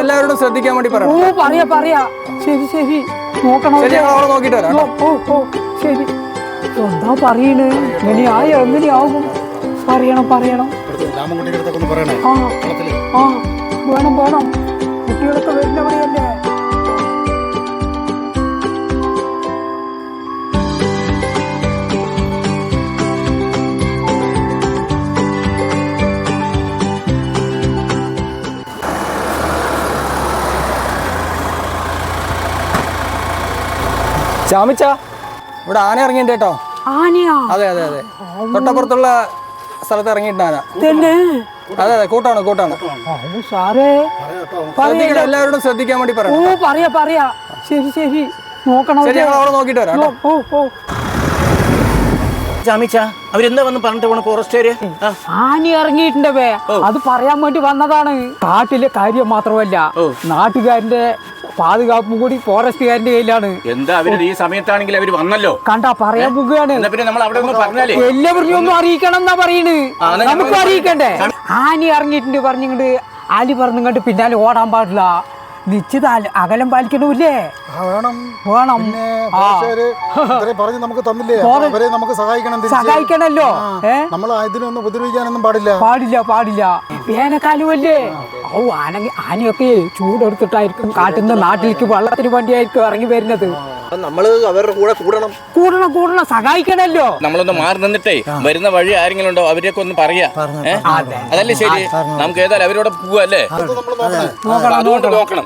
എല്ലാവരോടും ശ്രദ്ധിക്കാൻ വേണ്ടി പറയാം. ഓ പറയാ ശരി ശരി നോക്കണം. നോക്കിട്ട് വരാം. ഓ ശരി. എന്താ പറയണ്? എങ്ങനെയാവും? പറയണം. ആ വേണം. കുട്ടികളൊക്കെ വരുന്നവരെയല്ലേ. ചാമിച്ച, ഇവിടെ ആന ഇറങ്ങിയിട്ട് കേട്ടോ. ആനയാ? അതെ തൊട്ടപ്പുറത്തുള്ള സ്ഥലത്ത് ഇറങ്ങിയിട്ട് ആന. അതെ കൂട്ടാണ്. സാറേ എല്ലാവരോടും ശ്രദ്ധിക്കാൻ വേണ്ടി പറയാം. ഓ പറയാ ശരി നോക്കണം. അവിടെ നോക്കിട്ട് വരാം. ചാമിച്ച, അവരെന്താ വന്ന് പറഞ്ഞിട്ട് പോണ ഫോറസ്റ്റുകാര്? ആന ഇറങ്ങിയിട്ടുണ്ടേ, അത് പറയാൻ വേണ്ടി വന്നതാണ്. കാട്ടിലെ കാര്യം മാത്രമല്ല, നാട്ടുകാരന്റെ പാതുകാപ്പും കൂടി ഫോറസ്റ്റുകാരന്റെ കയ്യിലാണ്. എന്താ അവര് ഈ സമയത്താണെങ്കിൽ അവര് വന്നല്ലോ. കണ്ടാ പറയാൻ പോകുകയാണ്. എല്ലാവരും ഒന്നും അറിയിക്കണം എന്നാ പറയണ്. നമുക്ക് അറിയിക്കണ്ടേ? ആന ഇറങ്ങിയിട്ടുണ്ട് പറഞ്ഞിങ്ങണ്ട് ആലി പറഞ്ഞിങ്ങണ്ട് പിന്നാലെ ഓടാൻ പാടില്ല. നിശ്ചിത അകലം പാലിക്കണമില്ലേ? വേണം. നമുക്ക് തന്നില്ലേ, നമുക്ക് സഹായിക്കണല്ലോ. നമ്മൾ ഇതിനൊന്നും ഉപദ്രവിക്കാനൊന്നും പാടില്ല. വേനൽക്കാലമല്ലേ? ആനയൊക്കെ ചൂടെടുത്തിട്ടായിരിക്കും കാട്ടിന്ന് നാട്ടിലേക്ക് വെള്ളത്തിന് വേണ്ടിയായിരിക്കും ഇറങ്ങി വരുന്നത്. നമ്മള് അവരുടെ കൂടെ കൂടണം സഹായിക്കണല്ലോ. നമ്മളൊന്ന് മാറി നിന്നിട്ടേ വരുന്ന വഴി ആരെങ്കിലും ഉണ്ടോ അവരെയൊക്കെ ഒന്ന് പറയാ. അതല്ലേ ശരി. നമുക്ക് ഏതായാലും അവരോട് പോവല്ലേ. അതുകൊണ്ട് നോക്കണം.